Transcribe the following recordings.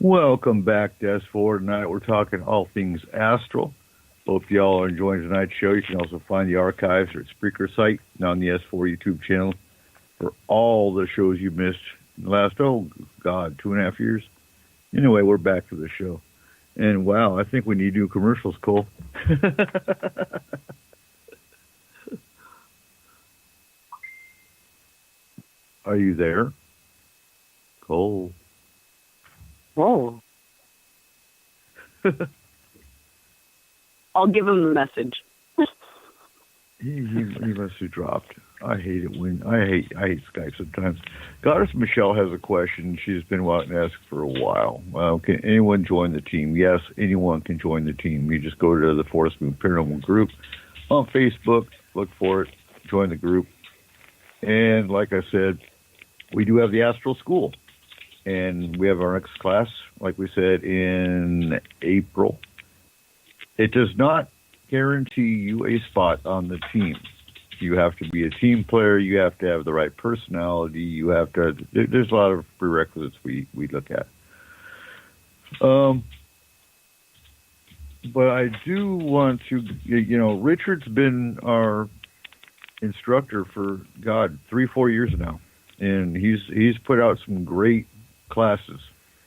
Welcome back to S-4. Tonight we're talking all things astral. Hope y'all are enjoying tonight's show. You can also find the archives at Spreaker site and on the S4 YouTube channel for all the shows you missed in the last, 2.5 years. Anyway, we're back to the show. And wow, I think we need new commercials, Cole. Are you there? Cole. Whoa. I'll give him the message. he must have dropped. I hate it when I hate Skype sometimes. Goddess Michelle has a question. She's been wanting to ask for a while. Can anyone join the team? Yes, anyone can join the team. You just go to the Forest Moon Paranormal group on Facebook, look for it, join the group, and like I said, we do have the Astral School. And we have our next class, like we said, in April. It does not guarantee you a spot on the team. You have to be a team player. You have to have the right personality. You have to. There's a lot of prerequisites we look at. But I do want to, Richard's been our instructor for 3-4 years now, and he's put out some great classes.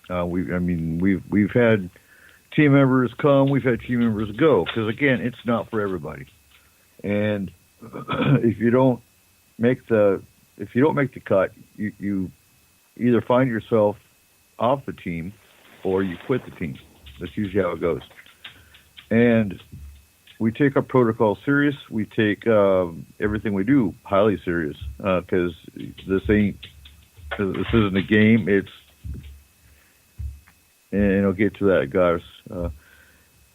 We've had team members come, we've had team members go, because again, it's not for everybody. And if you don't make the cut, you either find yourself off the team or you quit the team. That's usually how it goes. And we take our protocol serious. We take everything we do highly serious, because this isn't a game. And I'll get to that, guys.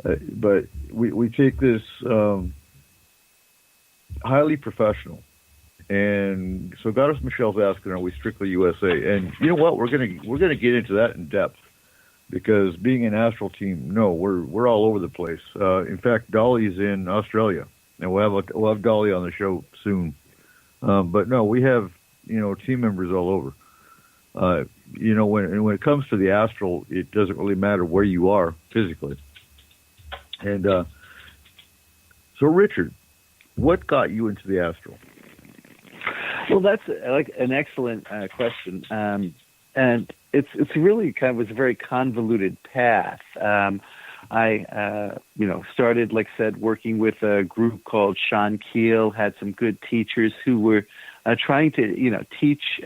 But we take this highly professional. And so Goddess Michelle's asking, are we strictly USA? And you know what? We're gonna get into that in depth, because being an astral team, no, we're all over the place. In fact, Dolly's in Australia, and we'll have Dolly on the show soon. But no, we have team members all over. When it comes to the astral, it doesn't really matter where you are physically. And so, Richard, what got you into the astral? Well, that's an excellent question, and it's really kind of was a very convoluted path. I started, like I said, working with a group called Sean Keel. Had some good teachers who were trying to teach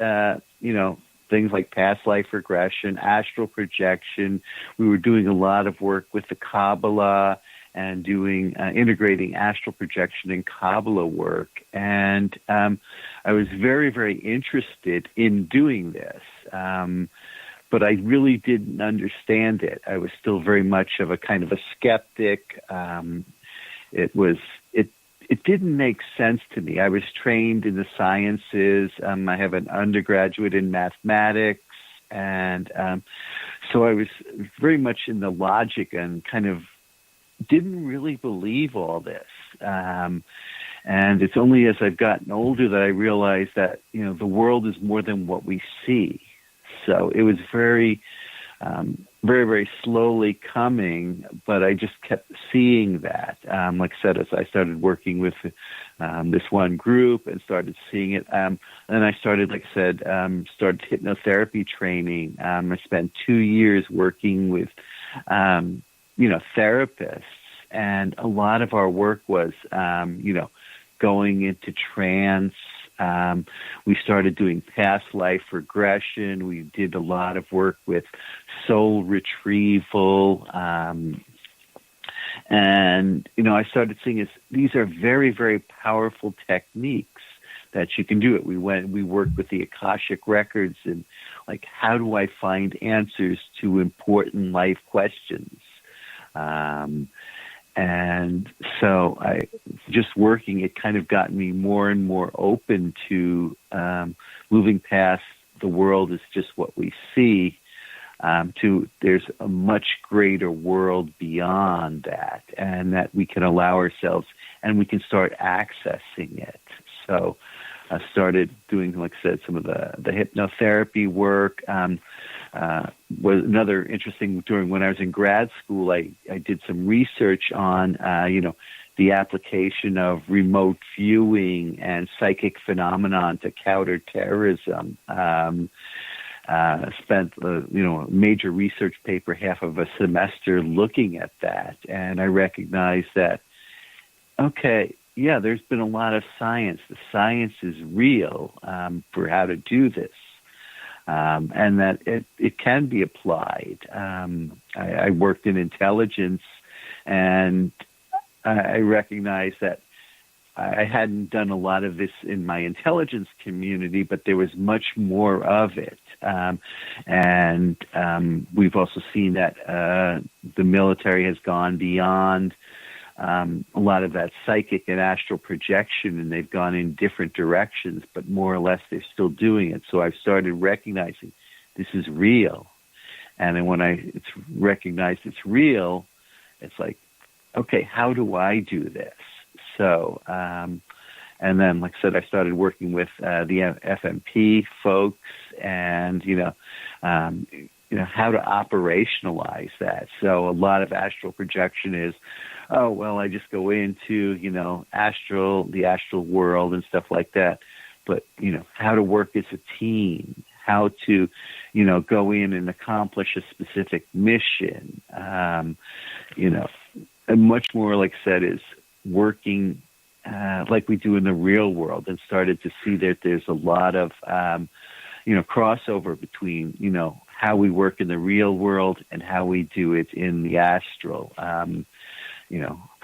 things like past life regression, astral projection. We were doing a lot of work with the Kabbalah and doing integrating astral projection and Kabbalah work. And I was very, very interested in doing this, but I really didn't understand it. I was still very much of a kind of a skeptic. It didn't make sense to me. I was trained in the sciences. I have an undergraduate in mathematics. And so I was very much in the logic and kind of didn't really believe all this. And it's only as I've gotten older that I realized that, the world is more than what we see. So it was very, very slowly coming, but I just kept seeing that. Like I said, as I started working with this one group and started seeing it, and I started, like I said, started hypnotherapy training. I spent 2 years working with, therapists, and a lot of our work was, going into trance. We started doing past life regression. We did a lot of work with soul retrieval. And, I started seeing these are very, very powerful techniques that you can do it. We worked with the Akashic records and how do I find answers to important life questions? And so just working, it kind of got me more and more open to moving past the world as just what we see, to there's a much greater world beyond that, and that we can allow ourselves and we can start accessing it. So I started doing, like I said, some of the hypnotherapy work, was another interesting during when I was in grad school. I did some research on the application of remote viewing and psychic phenomenon to counter terrorism. Spent a major research paper, half of a semester, looking at that, and I recognized that there's been a lot of science. The science is real for how to do this. And that it can be applied. I worked in intelligence, and I recognized that I hadn't done a lot of this in my intelligence community, but there was much more of it. And we've also seen that the military has gone beyond a lot of that psychic and astral projection, and they've gone in different directions, but more or less they're still doing it. So I've started recognizing this is real. And then when it's recognized it's real, it's like, okay, how do I do this? So, and then, like I said, I started working with the FMP folks, and how to operationalize that. So a lot of astral projection is, I just go into the astral world and stuff like that. But how to work as a team, how to go in and accomplish a specific mission. And much more, like I said, is working like we do in the real world, and started to see that there's a lot of crossover between how we work in the real world and how we do it in the astral.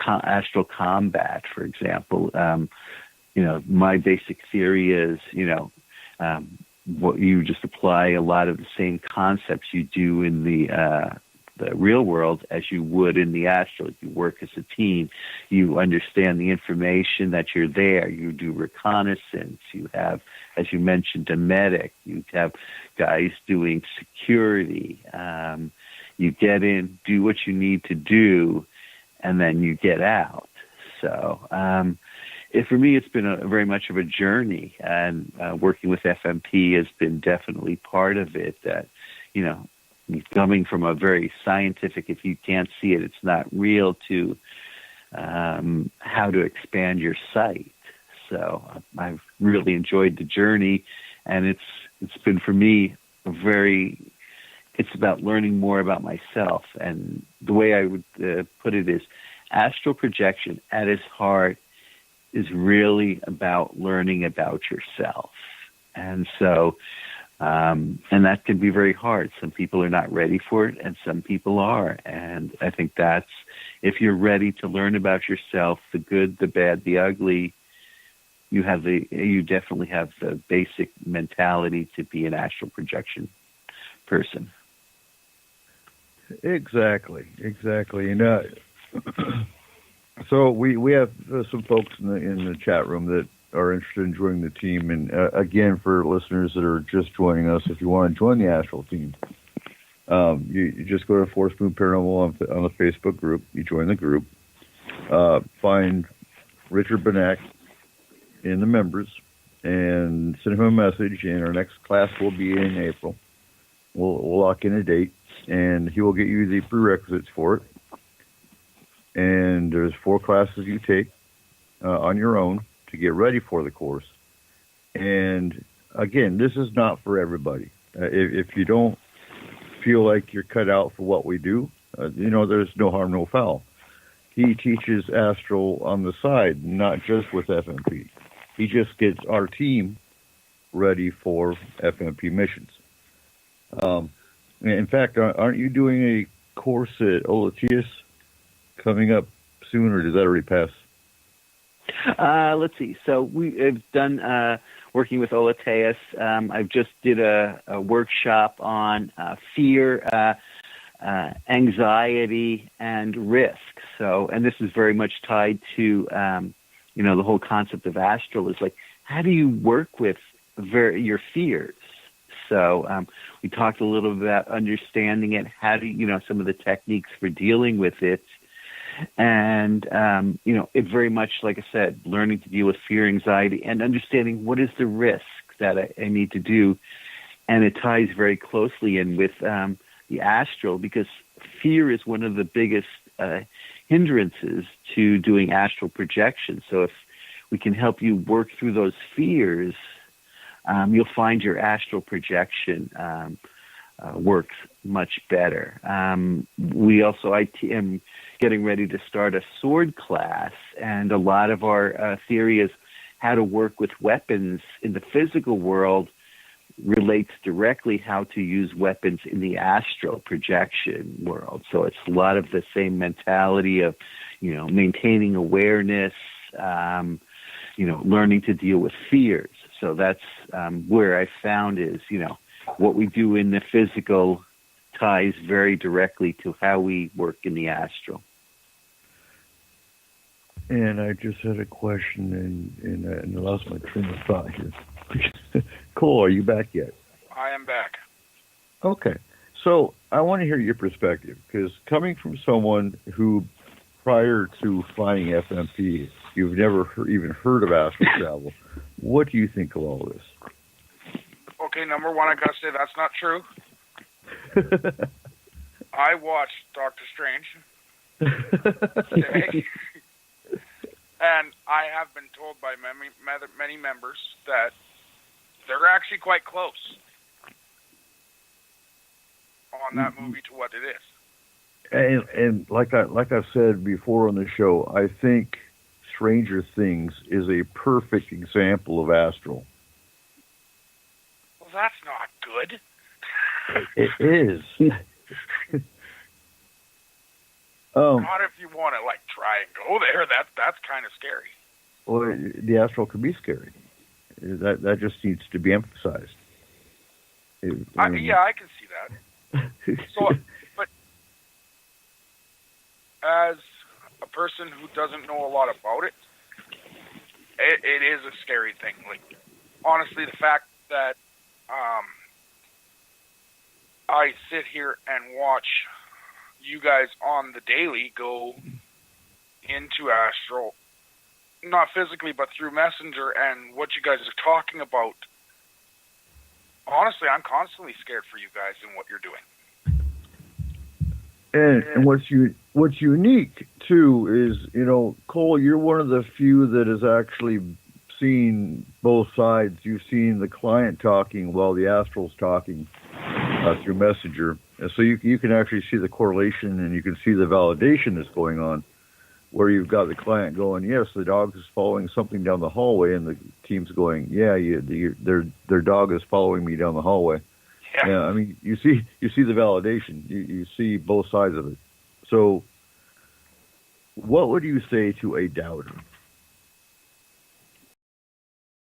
Astral combat, for example. My basic theory is what you just apply a lot of the same concepts you do in the real world as you would in the astral. You work as a team. You understand the information that you're there. You do reconnaissance. You have, as you mentioned, a medic. You have guys doing security. You get in, do what you need to do, and then you get out. So for me, it's been very much of a journey, and working with FMP has been definitely part of it. That, coming from a very scientific, if you can't see it, it's not real, to how to expand your sight. So I've really enjoyed the journey, and it's been for me it's about learning more about myself. And the way I would put it is, astral projection at its heart is really about learning about yourself. And so, and that can be very hard. Some people are not ready for it, and some people are. And I think that's, if you're ready to learn about yourself, the good, the bad, the ugly, you definitely have the basic mentality to be an astral projection person. Exactly. And so we have some folks in the chat room that are interested in joining the team. And again, for listeners that are just joining us, if you want to join the astral team, you just go to Force Moon Paranormal on the Facebook group. You join the group. Find Richard Benak in the members and send him a message. And our next class will be in April. We'll lock in a date, and he will get you the prerequisites for it. And there's 4 classes you take on your own to get ready for the course. And again, this is not for everybody. If you don't feel like you're cut out for what we do, there's no harm, no foul. He teaches astral on the side, not just with FMP. He just gets our team ready for FMP missions. In fact, aren't you doing a course at Olatius coming up soon, or did that already pass? Let's see. So we've done working with Olateus. I've just did a workshop on fear, anxiety, and risk. So, and this is very much tied to the whole concept of astral is like, how do you work with your fears? So we talked a little bit about understanding it, how do some of the techniques for dealing with it. And, it very much, like I said, learning to deal with fear, anxiety, and understanding what is the risk that I need to do. And it ties very closely in with the astral, because fear is one of the biggest hindrances to doing astral projection. So if we can help you work through those fears, you'll find your astral projection works much better. I am getting ready to start a sword class, and a lot of our theory is how to work with weapons in the physical world relates directly how to use weapons in the astral projection world. So it's a lot of the same mentality of, maintaining awareness, learning to deal with fears. So that's where I found is, what we do in the physical ties very directly to how we work in the astral. And I just had a question, and I lost my train of thought here. Cole, are you back yet? I am back. Okay. So I want to hear your perspective, because coming from someone who, prior to finding FMP, you've never even heard of astral travel, what do you think of all this? Okay, number one, I gotta say that's not true. I watched Doctor Strange today, and I have been told by many members that they're actually quite close on that movie to what it is. And like I've said before on the show, I think Stranger Things is a perfect example of astral. Well, that's not good. It is. Not if you want to try and go there. That's kind of scary. Well, the astral can be scary. That just needs to be emphasized. I can see that. So, but as a person who doesn't know a lot about it, it is a scary thing. Honestly, the fact that I sit here and watch you guys on the daily go into astral, not physically, but through Messenger, and what you guys are talking about, honestly, I'm constantly scared for you guys and what you're doing. And what's unique too is, Cole, you're one of the few that has actually seen both sides. You've seen the client talking while the astral's talking through Messenger, and so you can actually see the correlation, and you can see the validation that's going on, where you've got the client going, yes, the dog is following something down the hallway, and the team's going, yeah, their dog is following me down the hallway. Yeah, I mean, you see the validation. You see both sides of it. So, what would you say to a doubter?